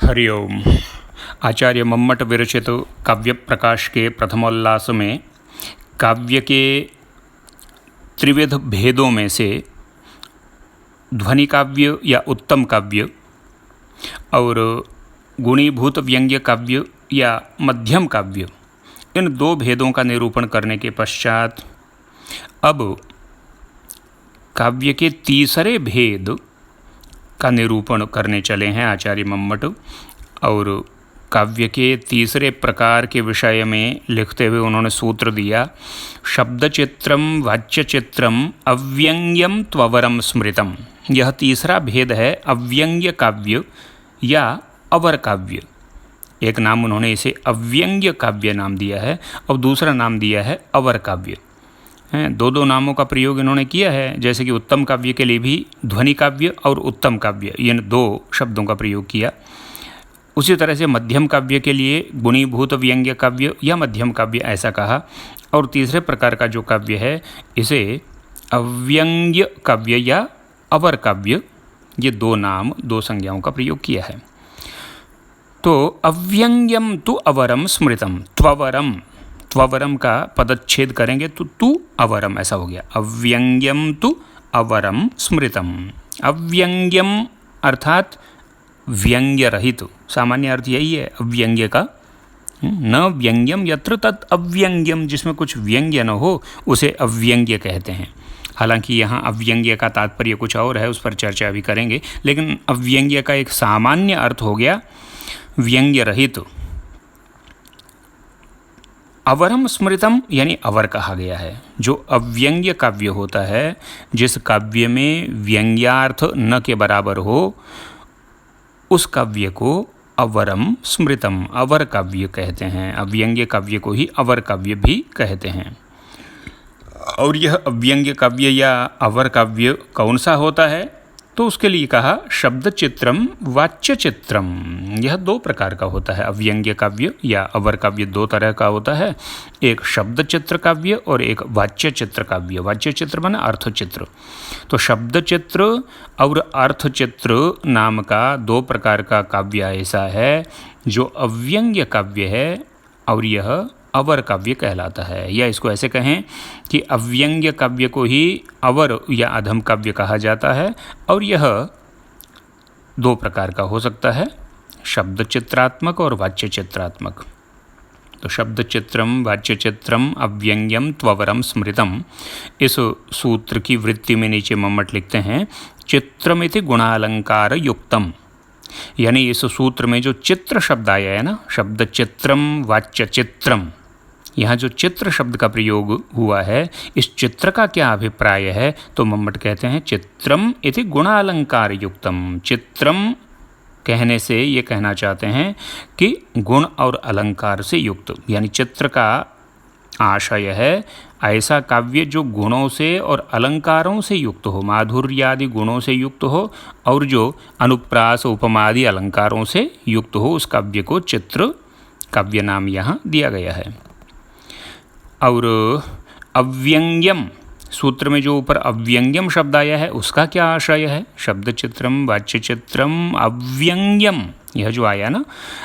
हरि ओम। आचार्य मम्मट विरचित काव्य प्रकाश के प्रथमोल्लास में काव्य के त्रिविध भेदों में से ध्वनि काव्य या उत्तम काव्य और गुणीभूत व्यंग्य काव्य या मध्यम काव्य, इन दो भेदों का निरूपण करने के पश्चात अब काव्य के तीसरे भेद का निरूपण करने चले हैं आचार्य मम्मट। और काव्य के तीसरे प्रकार के विषय में लिखते हुए उन्होंने सूत्र दिया, शब्द चित्रम वाच्य चित्रम अव्यंग्यम त्ववरम स्मृतम। यह तीसरा भेद है अव्यंग्य काव्य या अवर काव्य। एक नाम उन्होंने इसे अव्यंग्य काव्य नाम दिया है और दूसरा नाम दिया है अवर काव्य। दो नामों का प्रयोग इन्होंने किया है, जैसे कि उत्तम काव्य के लिए भी ध्वनि काव्य और उत्तम काव्य, इन दो शब्दों का प्रयोग किया। उसी तरह से मध्यम काव्य के लिए गुणीभूत व्यंग्य काव्य या मध्यम काव्य ऐसा कहा। और तीसरे प्रकार का जो काव्य है इसे अव्यंग्य काव्य या अवर काव्य, ये दो नाम, दो संज्ञाओं का प्रयोग किया है। तो अव्यंग्यम तु अवरम स्मृतम, त्ववरम, त्ववरम का पदच्छेद करेंगे तो तु अवरम ऐसा हो गया। अव्यंग्यम तु अवरम स्मृतम। अव्यंग्यम अर्थात व्यंग्य रहित, सामान्य अर्थ यही है अव्यंग्य का। न व्यंग्यम यत्र तत् अव्यंग्यम, जिसमें कुछ व्यंग्य न हो उसे अव्यंग्य कहते हैं। हालांकि यहाँ अव्यंग्य का तात्पर्य कुछ और है, उस पर चर्चा भी करेंगे, लेकिन अव्यंग्य का एक सामान्य अर्थ हो गया व्यंग्य रहित। अवरम स्मृतम यानी अवर कहा गया है। जो अव्यंग्य काव्य होता है, जिस काव्य में व्यंग्यार्थ न के बराबर हो, उस काव्य को अवरम स्मृतम, अवर काव्य कहते हैं। अव्यंग्य काव्य को ही अवर काव्य भी कहते हैं। और यह अव्यंग्य काव्य या अवर काव्य कौन सा होता है, तो उसके लिए कहा शब्द चित्रम वाच्य चित्रम। यह दो प्रकार का होता है। अव्यंग्य काव्य या अवर काव्य दो तरह का होता है, एक शब्द चित्र काव्य और एक वाच्य चित्र काव्य। वाच्य चित्र माने अर्थ चित्र। तो शब्द चित्र और अर्थ चित्र नाम का दो प्रकार का काव्य ऐसा है जो अव्यंग्य काव्य है और यह अवर काव्य कहलाता है। या इसको ऐसे कहें कि अव्यंग्य काव्य को ही अवर या अधम काव्य कहा जाता है। और यह दो प्रकार का हो सकता है, शब्द चित्रात्मक और वाच्य चित्रात्मक। तो शब्द चित्रम वाच्य चित्रम अव्यंग्यम त्ववरम स्मृतम, इस सूत्र की वृत्ति में नीचे मम्मट लिखते हैं चित्रमिति गुणालंकार युक्तम। यानी इस सूत्र में जो चित्र शब्द आया है ना, शब्द चित्रम वाच्य चित्रम, यहाँ जो चित्र शब्द का प्रयोग हुआ है, इस चित्र का क्या अभिप्राय है, तो मम्मट कहते हैं चित्रम इति गुणालंकार युक्तम। चित्रम कहने से ये कहना चाहते हैं कि गुण और अलंकार से युक्त, यानी चित्र का आशय है ऐसा काव्य जो गुणों से और अलंकारों से युक्त हो, माधुर्यादि गुणों से युक्त हो और जो अनुप्रास उपमादि अलंकारों से युक्त हो, उस काव्य को चित्र काव्य नाम यहाँ दिया गया है। और अव्यंग्यम सूत्र में जो ऊपर अव्यंग्यम शब्द आया है उसका क्या आशय है, शब्द चित्रम वाच्य चित्रम अव्यंग्यम, यह जो आया ना,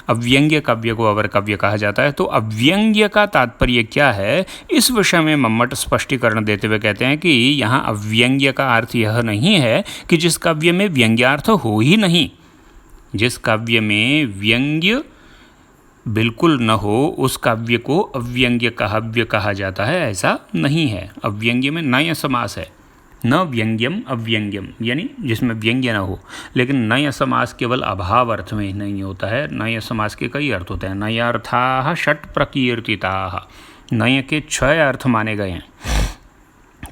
अव्यंग्य काव्य को अवर काव्य कहा जाता है। तो अव्यंग्य का तात्पर्य क्या है, इस विषय में मम्मट स्पष्टीकरण देते हुए कहते हैं कि यहाँ अव्यंग्य का अर्थ यह नहीं है कि जिस काव्य में व्यंग्यार्थ हो ही नहीं, जिस काव्य में व्यंग्य बिल्कुल न हो उस काव्य को अव्यंग्य काव्य कहा जाता है, ऐसा नहीं है। अव्यंग्य में नय समास है, न व्यंग्यम अव्यंग्यम, यानी जिसमें व्यंग्य न हो। लेकिन नय समास केवल अभाव अर्थ में ही नहीं होता है, नय समास के कई अर्थ होते हैं। नयार्थाः षट् प्रकीर्तिताः, नय के 6 अर्थ माने गए हैं।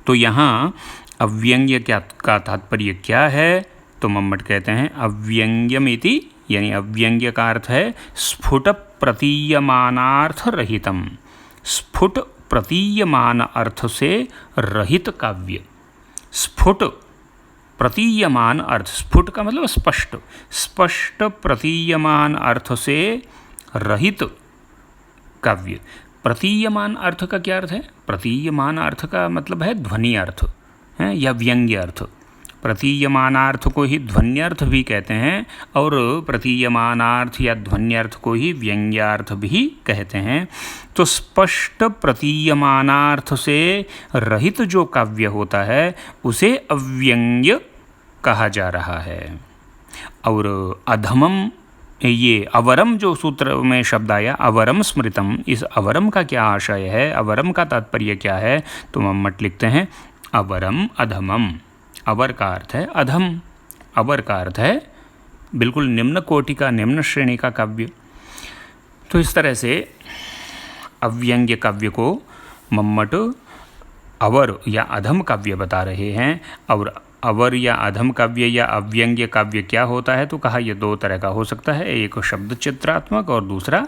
तो यहाँ अव्यंग्य का तात्पर्य क्या है, तो मम्मट कहते हैं अव्यंग्यमिति, यानी अव्यंग्य का अर्थ है स्फुट प्रतीयमानार्थ रहितम। स्फुट प्रतीयमान अर्थ से रहित काव्य। स्फुट प्रतीयमान अर्थ, स्फुट का मतलब स्पष्ट, स्पष्ट प्रतीयमान अर्थ से रहित काव्य। प्रतीयमान अर्थ का क्या अर्थ है, प्रतीयमान अर्थ का मतलब है ध्वनि अर्थ है या व्यंग्य अर्थ। प्रतीयमानार्थ को ही ध्वन्यर्थ भी कहते हैं और प्रतीयमानार्थ या ध्वन्यर्थ को ही व्यंग्यार्थ भी कहते हैं। तो स्पष्ट प्रतीयमानार्थ से रहित जो काव्य होता है उसे अव्यंग्य कहा जा रहा है। और अधमम, ये अवरम जो सूत्र में शब्द आया अवरम स्मृतम, इस अवरम का क्या आशय है, अवरम का तात्पर्य क्या है, तो मम्मट लिखते हैं अवरम अधमम। अवर का अर्थ है अधम, अवर का अर्थ है बिल्कुल निम्न कोटि का, निम्न श्रेणी का काव्य। तो इस तरह से अव्यंग्य काव्य को मम्मट अवर या अधम काव्य बता रहे हैं। और अवर या अधम काव्य या अव्यंग्य काव्य क्या होता है, तो कहा यह दो तरह का हो सकता है, एक शब्द चित्रात्मक और दूसरा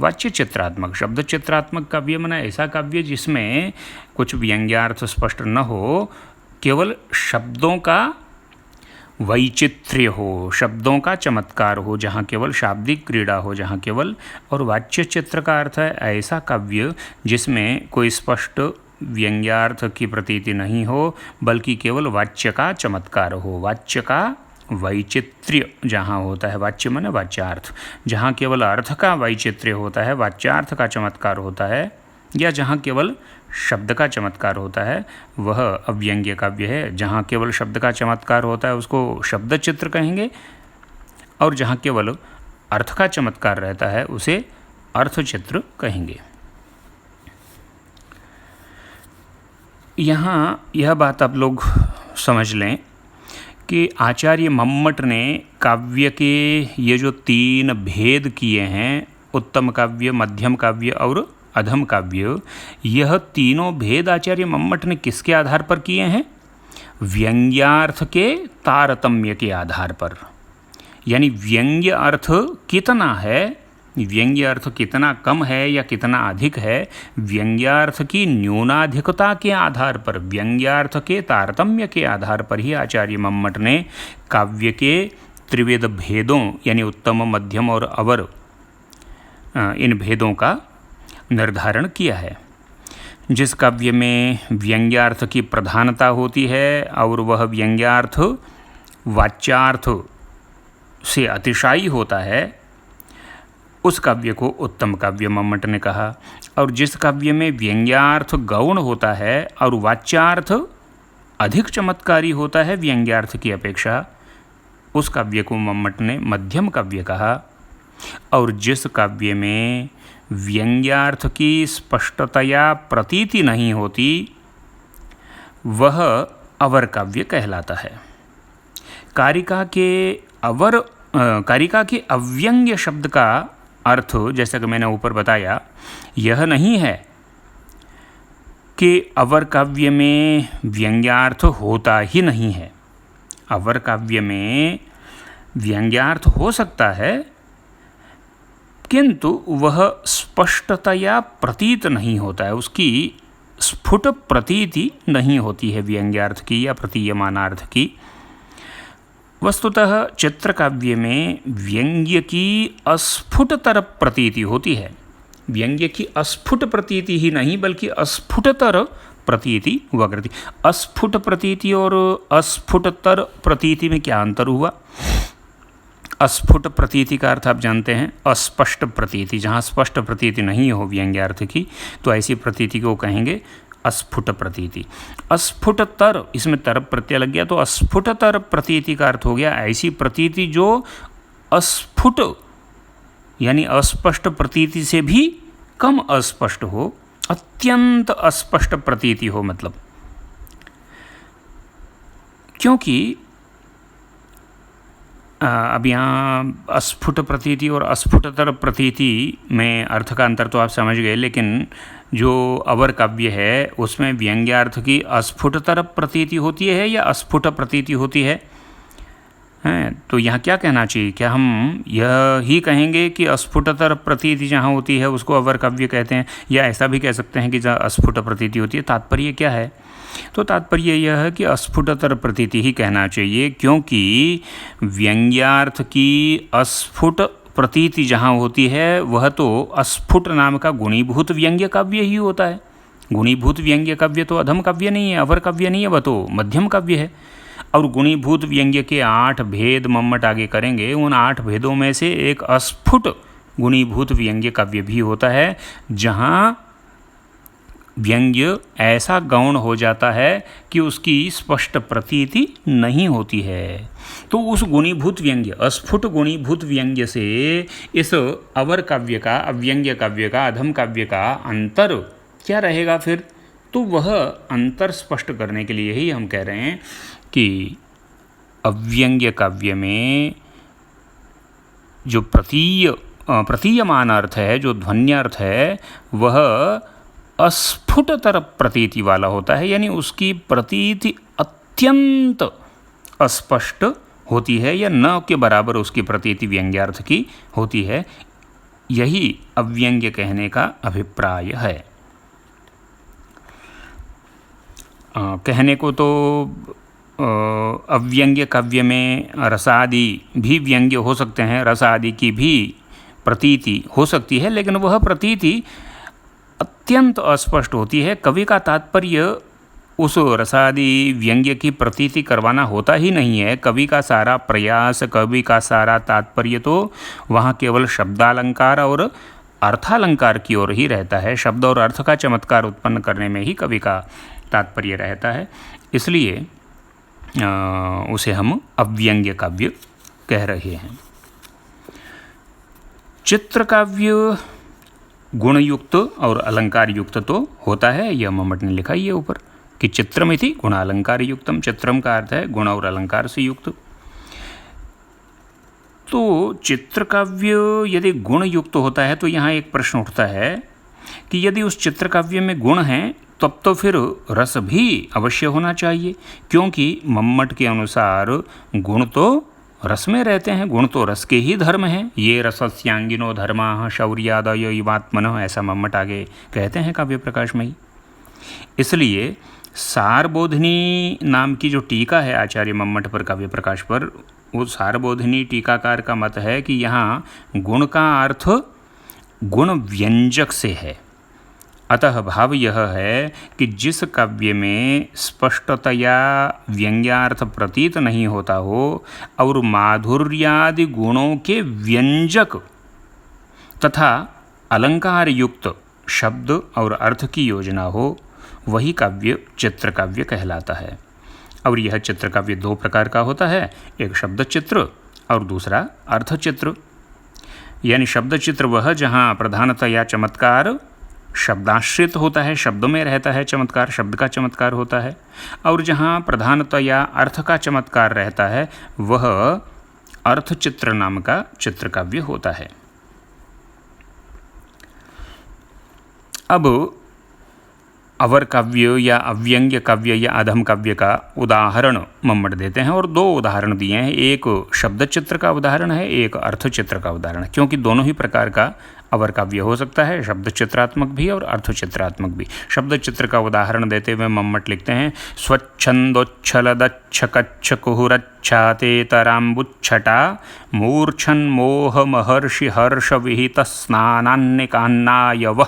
वाच्य चित्रात्मक। शब्द चित्रात्मक काव्य माना ऐसा काव्य जिसमें कुछ व्यंग्यार्थ स्पष्ट न हो, केवल शब्दों का वैचित्र्य हो, शब्दों का चमत्कार हो, जहाँ केवल शाब्दिक क्रीड़ा हो, जहाँ केवल। और वाच्य चित्र का अर्थ है ऐसा काव्य जिसमें कोई स्पष्ट व्यंग्यार्थ की प्रतीति नहीं हो, बल्कि केवल वाच्य का चमत्कार हो, वाच्य का वैचित्र्य जहाँ होता है, वाच्य माने वाच्यार्थ, जहाँ केवल अर्थ का वैचित्र्य होता है, वाच्यार्थ का चमत्कार होता है, या जहाँ केवल शब्द का चमत्कार होता है, वह अव्यंग्य काव्य है। जहाँ केवल शब्द का चमत्कार होता है उसको शब्द चित्र कहेंगे, और जहाँ केवल अर्थ का चमत्कार रहता है उसे अर्थचित्र कहेंगे। यहाँ यह बात आप लोग समझ लें कि आचार्य मम्मट ने काव्य के ये जो तीन भेद किए हैं, उत्तम काव्य, मध्यम काव्य और अधम काव्य, यह तीनों भेद आचार्य मम्मट ने किसके आधार पर किए हैं? व्यंग्यार्थ के तारतम्य के आधार पर। यानी व्यंग्य अर्थ कितना है, व्यंग्य अर्थ कितना कम है या कितना अधिक है, व्यंग्यार्थ की न्यूनाधिकता के आधार पर, व्यंग्यार्थ के तारतम्य के आधार पर ही आचार्य मम्मट ने काव्य के त्रिविध भेदों यानी उत्तम, मध्यम और अवर, इन भेदों का निर्धारण किया है। जिस काव्य में व्यंग्यार्थ की प्रधानता होती है और वह व्यंग्यार्थ वाच्यार्थ से अतिशायी होता है, उस काव्य को उत्तम काव्य मम्मट ने कहा। और जिस काव्य में व्यंग्यार्थ गौण होता है और वाच्यार्थ अधिक चमत्कारी होता है व्यंग्यार्थ की अपेक्षा, उस काव्य को मम्मट ने मध्यम काव्य कहा। और जिस काव्य में व्यंग्यार्थ की स्पष्टतया प्रतीति नहीं होती, वह अवर काव्य कहलाता है। कारिका के अव्यंग्य शब्द का अर्थ, जैसा कि मैंने ऊपर बताया, यह नहीं है कि अवर काव्य में व्यंग्यार्थ होता ही नहीं है। अवर काव्य में व्यंग्यार्थ हो सकता है, किंतु वह स्पष्टतया प्रतीत नहीं होता है, उसकी स्फुट प्रतीति नहीं होती है व्यंग्यार्थ की या प्रतीयमानार्थ की। वस्तुतः चित्रकाव्य में व्यंग्य की अस्फुटतर प्रतीति होती है। व्यंग्य की अस्फुट प्रतीति ही नहीं बल्कि अस्फुटतर प्रतीति हुआ करती। अस्फुट प्रतीति और अस्फुटतर प्रतीति में क्या अंतर हुआ? अस्फुट प्रतीति का अर्थ आप जानते हैं, अस्पष्ट प्रतीति, जहाँ स्पष्ट प्रतीति नहीं हो व्यंग्यार्थ की, तो ऐसी प्रतीति को कहेंगे अस्फुट प्रतीति। अस्फुटतर, इसमें तर प्रत्यय लग गया तो अस्फुटतर प्रतीति का अर्थ हो गया ऐसी प्रतीति जो अस्फुट यानी अस्पष्ट प्रतीति से भी कम अस्पष्ट हो, अत्यंत अस्पष्ट प्रतीति हो मतलब। क्योंकि अब यहाँ अस्फुट प्रतीति और अस्फुटतर प्रतीति में अर्थ का अंतर तो आप समझ गए, लेकिन जो अवर काव्य है उसमें व्यंग्यार्थ की अस्फुटतर प्रतीति होती है या अस्फुट प्रतीति होती है? तो यहाँ क्या कहना चाहिए? क्या हम यह ही कहेंगे कि अस्फुटतर प्रतीति जहाँ होती है उसको अवर काव्य कहते हैं, या ऐसा भी कह सकते हैं कि जहाँ अस्फुट प्रतीति होती है? तात्पर्य क्या है? तो तात्पर्य यह है कि अस्फुटतर प्रतीति ही कहना चाहिए, क्योंकि व्यंग्यार्थ की अस्फुट प्रतीति जहाँ होती है वह तो अस्फुट नाम का गुणीभूत व्यंग्य काव्य ही होता है। गुणीभूत व्यंग्य काव्य तो अधम काव्य नहीं है, अवर काव्य नहीं है, वह तो मध्यम काव्य है। और गुणीभूत व्यंग्य के 8 भेद मम्मट आगे करेंगे। उन 8 भेदों में से एक अस्फुट गुणीभूत व्यंग्य काव्य भी होता है, जहाँ व्यंग्य ऐसा गौण हो जाता है कि उसकी स्पष्ट प्रतीति नहीं होती है। तो उस गुणीभूत व्यंग्य, अस्फुट गुणीभूत व्यंग्य से इस अवर काव्य का, अव्यंग्य काव्य का, अधम काव्य का अंतर क्या रहेगा फिर? तो वह अंतर स्पष्ट करने के लिए ही हम कह रहे हैं कि अव्यंग्य काव्य में जो प्रतीयमान अर्थ है, जो ध्वन्यार्थ है, वह अस्फुटतर प्रतीति वाला होता है, यानी उसकी प्रतीति अत्यंत अस्पष्ट होती है या न के बराबर उसकी प्रतीति व्यंग्यार्थ की होती है। यही अव्यंग्य कहने का अभिप्राय है। कहने को तो अव्यंग्य काव्य में रसादि भी व्यंग्य हो सकते हैं, रसादि की भी प्रतीति हो सकती है, लेकिन वह प्रतीति अत्यंत अस्पष्ट होती है। कवि का तात्पर्य उस रसादि व्यंग्य की प्रतीति करवाना होता ही नहीं है। कवि का सारा प्रयास, कवि का सारा तात्पर्य तो वहाँ केवल शब्दालंकार और अर्थालंकार की ओर ही रहता है। शब्द और अर्थ का चमत्कार उत्पन्न करने में ही कवि का तात्पर्य रहता है। इसलिए उसे हम अव्यंग्य काव्य कह रहे हैं। चित्र काव्य गुणयुक्त और अलंकार युक्त तो होता है। यह मम्मट ने लिखा ये ऊपर कि चित्रमिति गुणालंकार युक्तम। चित्रम का अर्थ है गुण और अलंकार से युक्त। तो चित्रकाव्य यदि गुण युक्त होता है तो यहाँ एक प्रश्न उठता है कि यदि उस चित्रकाव्य में गुण हैं तब तो फिर रस भी अवश्य होना चाहिए, क्योंकि मम्मट के अनुसार गुण तो रस में रहते हैं, गुण तो रस के ही धर्म हैं। ये रसस्यांगिनो धर्माः शौर्यादयो इवात्मनः, ऐसा मम्मट आगे कहते हैं काव्य प्रकाश में ही। इसलिए सारबोधिनी नाम की जो टीका है आचार्य मम्मट पर काव्य प्रकाश पर, वो सारबोधिनी टीकाकार का मत है कि यहाँ गुण का अर्थ गुण व्यंजक से है। अतः भाव यह है कि जिस काव्य में स्पष्टतया व्यंग्यार्थ प्रतीत नहीं होता हो और माधुर्यादि गुणों के व्यंजक तथा अलंकार युक्त शब्द और अर्थ की योजना हो, वही काव्य चित्रकाव्य कहलाता है। और यह चित्रकाव्य 2 प्रकार का होता है, एक शब्द चित्र और दूसरा अर्थ चित्र। यानी शब्द चित्र वह जहाँ प्रधानतया चमत्कार शब्दाश्रित होता है, शब्द में रहता है चमत्कार, शब्द का चमत्कार होता है, और जहाँ प्रधानतया अर्थ का चमत्कार रहता है वह अर्थचित्र नाम का चित्रकाव्य होता है। अब अवर काव्य या अव्यंग्य काव्य या अधम काव्य का उदाहरण मम्मट देते हैं, और 2 उदाहरण दिए हैं। एक शब्द चित्र का उदाहरण है, एक अर्थ चित्र का उदाहरण, क्योंकि दोनों ही प्रकार का अवर काव्य हो सकता है, शब्द चित्रात्मक भी और अर्थ चित्रात्मक भी। शब्द चित्र का उदाहरण देते हुए मम्मट लिखते हैं, स्वच्छंदोच्छलदच्छकच्छ कुहुरच्छातेतराम्बुच्छटा मूर्छन् मोह महर्षि हर्ष विहित स्नानान्निकान्नायवः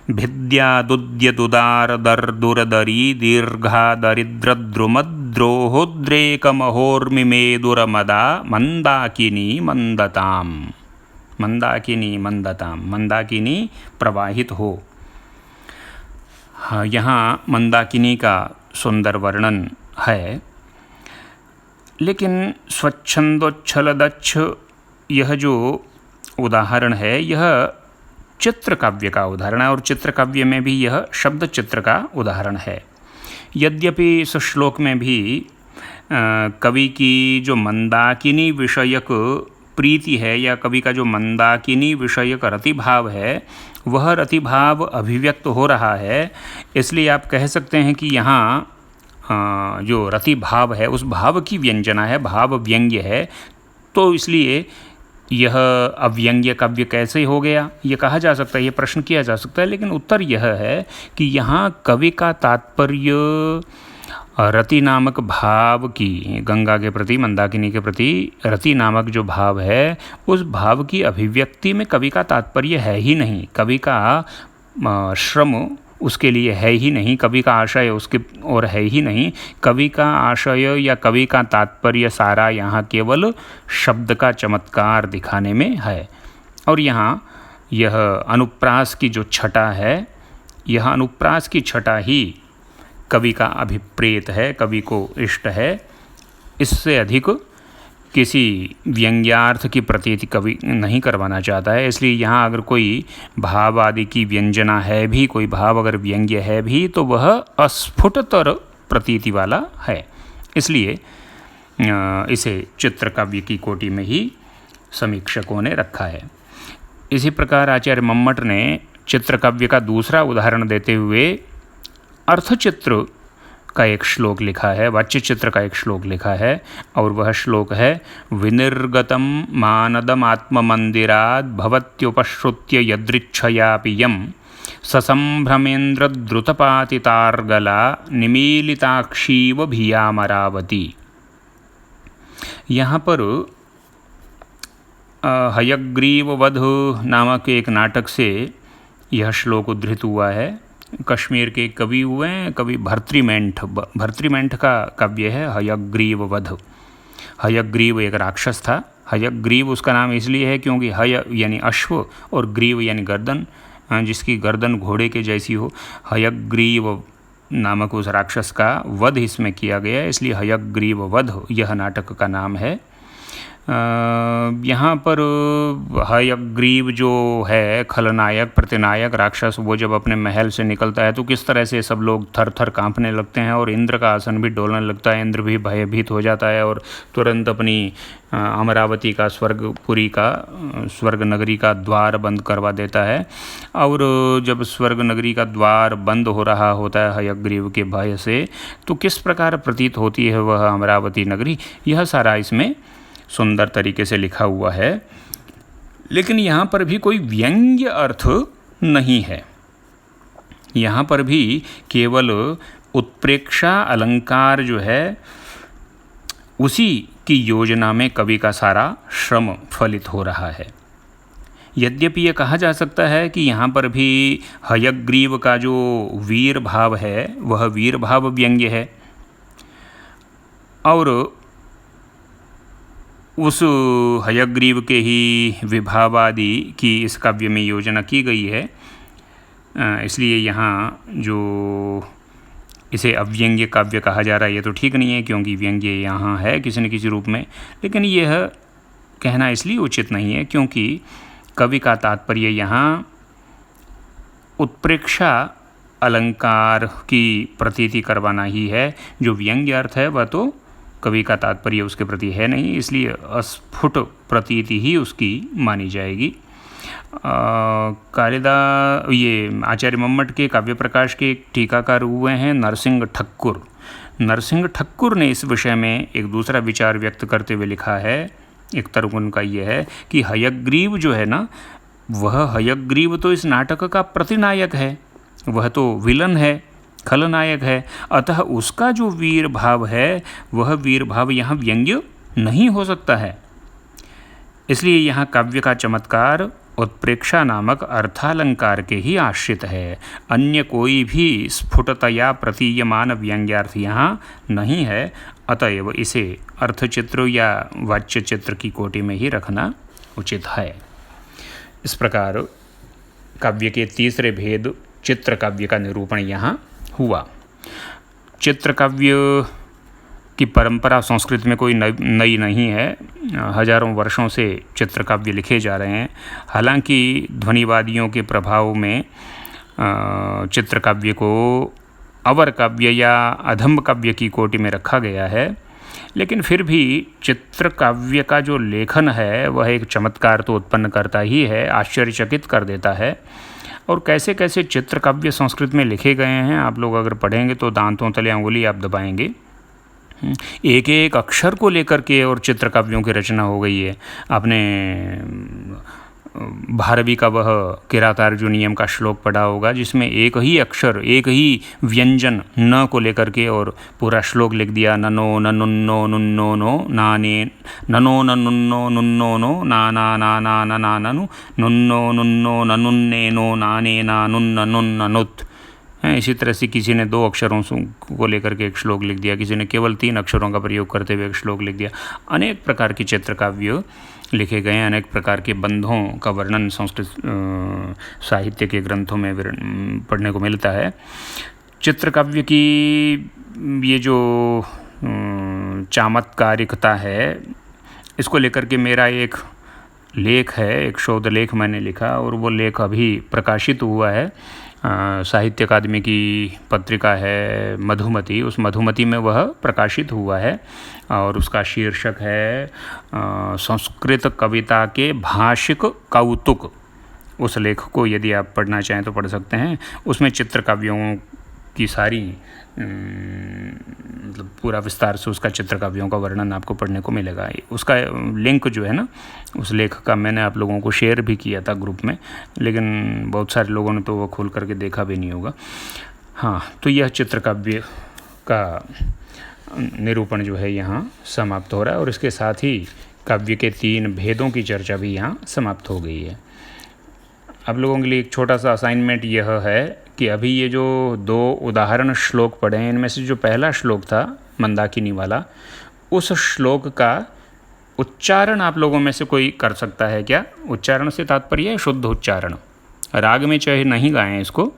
भिद्यादुद्यदुदारदर्दुरदरी दीर्घादरिद्रद्रुमद्रोहोद्रेकमहोर्मिमेदुरमदा मंदाकिनी मंदताम। मंदाकिनी मंदताम, मंदाकिनी प्रवाहित हो। हाँ, यहाँ मंदाकिनी का सुंदर वर्णन है। लेकिन स्वच्छंदोच्छलदच्छ यह जो उदाहरण है यह चित्र काव्य का उदाहरण है, और चित्र काव्य में भी यह शब्द चित्र का उदाहरण है। यद्यपि इस श्लोक में भी कवि की जो मंदाकिनी विषयक प्रीति है या कवि का जो मंदाकिनी विषयक रतिभाव है वह रतिभाव अभिव्यक्त हो रहा है। इसलिए आप कह सकते हैं कि यहाँ जो रतिभाव है उस भाव की व्यंजना है, भाव व्यंग्य है। तो इसलिए यह अव्यंग्य काव्य कैसे हो गया ये कहा जा सकता है, ये प्रश्न किया जा सकता है। लेकिन उत्तर यह है कि यहाँ कवि का तात्पर्य रति नामक भाव की, गंगा के प्रति, मंदाकिनी के प्रति रति नामक जो भाव है उस भाव की अभिव्यक्ति में कवि का तात्पर्य है ही नहीं। कवि का श्रम उसके लिए है ही नहीं, कवि का आशय उसके और है ही नहीं। कवि का आशय या कवि का तात्पर्य सारा यहाँ केवल शब्द का चमत्कार दिखाने में है। और यहाँ यह अनुप्रास की जो छटा है, यह अनुप्रास की छटा ही कवि का अभिप्रेत है, कवि को इष्ट है। इससे अधिक किसी व्यंग्यार्थ की प्रतीति कवि नहीं करवाना चाहता है। इसलिए यहाँ अगर कोई भाव आदि की व्यंजना है भी, कोई भाव अगर व्यंग्य है भी, तो वह अस्फुटतर प्रतीति वाला है। इसलिए इसे चित्रकाव्य की कोटि में ही समीक्षकों ने रखा है। इसी प्रकार आचार्य मम्मट ने चित्रकाव्य का दूसरा उदाहरण देते हुए अर्थचित्र का एक श्लोक लिखा है, वाच्य चित्र का एक श्लोक लिखा है, और वह श्लोक है विनिर्गतम मानदमात्ममंदिराद भवत्युपश्रुत्य यदृच्छयापि यम ससंभ्रमेन्द्र द्रुतपातितार्गला निमीलिताक्षीव भियामरावती। यहाँ पर हयग्रीववध नामक एक नाटक से यह श्लोक उद्धृत हुआ है। कश्मीर के कवि हुए हैं, कवि भर्तृमेंठ का काव्य है हयग्रीववध। हयग्रीव एक राक्षस था। हयग्रीव उसका नाम इसलिए है क्योंकि हय यानी अश्व और ग्रीव यानी गर्दन, जिसकी गर्दन घोड़े के जैसी हो। हयग्रीव नामक उस राक्षस का वध इसमें किया गया है, इसलिए हयग्रीववध यह नाटक का नाम है। यहाँ पर हयग्रीव जो है खलनायक प्रतिनायक राक्षस, वो जब अपने महल से निकलता है तो किस तरह से सब लोग थर थर कांपने लगते हैं और इंद्र का आसन भी डोलने लगता है। इंद्र भी भयभीत हो जाता है और तुरंत अपनी अमरावती का स्वर्ग नगरी का द्वार बंद करवा देता है। और जब स्वर्ग नगरी का द्वार बंद हो रहा होता है हयग्रीव के भय से, तो किस प्रकार प्रतीत होती है वह अमरावती नगरी, यह सारा इसमें सुंदर तरीके से लिखा हुआ है। लेकिन यहाँ पर भी कोई व्यंग्य अर्थ नहीं है। यहाँ पर भी केवल उत्प्रेक्षा अलंकार जो है उसी की योजना में कवि का सारा श्रम फलित हो रहा है। यद्यपि ये कहा जा सकता है कि यहाँ पर भी हयग्रीव का जो वीर भाव है वह वीर भाव व्यंग्य है, और उस हयग्रीव के ही विभावादि की इस काव्य में योजना की गई है। इसलिए यहाँ जो इसे अव्यंग्य काव्य कहा जा रहा है ये तो ठीक नहीं है, क्योंकि व्यंग्य यहाँ है किसी न किसी रूप में। लेकिन यह कहना इसलिए उचित नहीं है क्योंकि कवि का तात्पर्य यहाँ उत्प्रेक्षा अलंकार की प्रतीति करवाना ही है। जो व्यंग्य अर्थ है वह तो कवि का तात्पर्य उसके प्रति है नहीं, इसलिए अस्फुट प्रतीति ही उसकी मानी जाएगी। ये आचार्य मम्मट के काव्य प्रकाश के एक टीकाकार हुए हैं नरसिंह ठक्कुर। नरसिंह ठक्कुर ने इस विषय में एक दूसरा विचार व्यक्त करते हुए लिखा है। एक तर्क उनका ये है कि हयग्रीव जो है ना, वह हयग्रीव तो इस नाटक का प्रतिनायक है, वह तो विलन है, खलनायक है। अतः उसका जो वीर भाव है वह वीर भाव यहाँ व्यंग्य नहीं हो सकता है। इसलिए यहाँ काव्य का चमत्कार उत्प्रेक्षा नामक अर्थालंकार के ही आश्रित है। अन्य कोई भी स्फुटतया प्रतीयमान व्यंग्यार्थ यहाँ नहीं है। अतएव इसे अर्थचित्र या वाच्य चित्र की कोटि में ही रखना उचित है। इस प्रकार काव्य के तीसरे भेद चित्र काव्य का निरूपण यहाँ हुआ। चित्रकाव्य की परंपरा संस्कृत में कोई नई नहीं है। हजारों वर्षों से चित्रकाव्य लिखे जा रहे हैं। हालांकि ध्वनिवादियों के प्रभाव में चित्रकाव्य को अवर काव्य या अधम काव्य की कोटि में रखा गया है, लेकिन फिर भी चित्रकाव्य का जो लेखन है वह एक चमत्कार तो उत्पन्न करता ही है, आश्चर्यचकित कर देता है। और कैसे कैसे चित्रकाव्य संस्कृत में लिखे गए हैं, आप लोग अगर पढ़ेंगे तो दांतों तले अंगुली आप दबाएंगे। एक एक अक्षर को लेकर के और चित्रकाव्यों की रचना हो गई है। आपने भारवी का वह किरातार्जुनीयम का श्लोक पढ़ा होगा, जिसमें एक ही अक्षर, एक ही व्यंजन न को लेकर के और पूरा श्लोक लिख दिया। ननो ननुन्नो नुन्नो नो नाने, ननो ननुन्नो नुन्नो नो नाना नाना नना ननु, नुन्नो नुन्नो ननुन्ने नो नाने ना नुन्न नुन्न नुत। हैं। इसी तरह से किसी ने 2 अक्षरों को लेकर के एक श्लोक लिख दिया, किसी ने केवल 3 अक्षरों का प्रयोग करते हुए एक श्लोक लिख दिया। अनेक प्रकार के चित्रकाव्य लिखे गए हैं, अनेक प्रकार के बंधों का वर्णन संस्कृत साहित्य के ग्रंथों में पढ़ने को मिलता है। चित्रकाव्य की ये जो चमत्कारिकता है, इसको लेकर के मेरा एक लेख है, एक शोध लेख मैंने लिखा और वो लेख अभी प्रकाशित हुआ है। साहित्य अकादमी की पत्रिका है मधुमती, उस मधुमती में वह प्रकाशित हुआ है और उसका शीर्षक है संस्कृत कविता के भाषिक कौतुक। उस लेख को यदि आप पढ़ना चाहें तो पढ़ सकते हैं। उसमें चित्रकाव्यों की सारी मतलब पूरा विस्तार से उसका चित्रकाव्यों का वर्णन आपको पढ़ने को मिलेगा। उसका लिंक जो है ना, उस लेख का मैंने आप लोगों को शेयर भी किया था ग्रुप में, लेकिन बहुत सारे लोगों ने तो वो खोल करके देखा भी नहीं होगा। हाँ, तो यह चित्रकाव्य का निरूपण जो है यहाँ समाप्त हो रहा है और इसके साथ ही काव्य के 3 भेदों की चर्चा भी यहाँ समाप्त हो गई है। आप लोगों के लिए एक छोटा सा असाइनमेंट यह है कि अभी ये जो 2 उदाहरण श्लोक पढ़े हैं, इनमें से जो पहला श्लोक था मंदाकिनी वाला, उस श्लोक का उच्चारण आप लोगों में से कोई कर सकता है क्या? उच्चारण से तात्पर्य है शुद्ध उच्चारण। राग में चाहे नहीं गाएं इसको,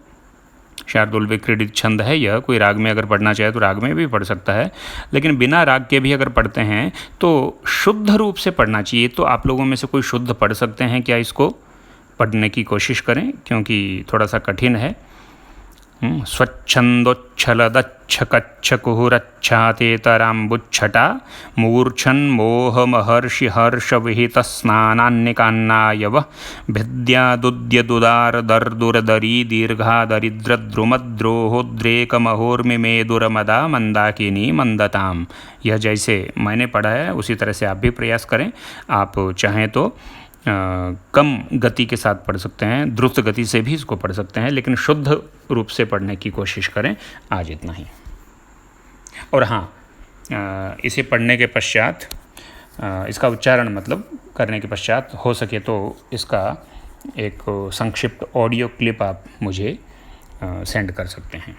शार्दुल विक्रीडित छंद है यह, कोई राग में अगर पढ़ना चाहे तो राग में भी पढ़ सकता है, लेकिन बिना राग के भी अगर पढ़ते हैं तो शुद्ध रूप से पढ़ना चाहिए। तो आप लोगों में से कोई शुद्ध पढ़ सकते हैं क्या? इसको पढ़ने की कोशिश करें क्योंकि थोड़ा सा कठिन है। स्वच्छन्दोच्छलदच्छकच्छकुहुरच्छातेतराम्बुच्छटा मूर्छन्मोहमहर्षि हर्षविहितस्नानान्निकान्नायवः भिद्यादुद्यदुदारदर्दुरदरी दीर्घादरिद्रद्रुमद्रोहोद्रेकमहोर्मिमेदुरमदा मंदाकिनी मंदताम। यह जैसे मैंने पढ़ा है उसी तरह से आप भी प्रयास करें। आप चाहें तो कम गति के साथ पढ़ सकते हैं, द्रुत गति से भी इसको पढ़ सकते हैं, लेकिन शुद्ध रूप से पढ़ने की कोशिश करें। आज इतना ही। और हाँ, इसे पढ़ने के पश्चात इसका उच्चारण मतलब करने के पश्चात हो सके तो इसका एक संक्षिप्त ऑडियो क्लिप आप मुझे सेंड कर सकते हैं।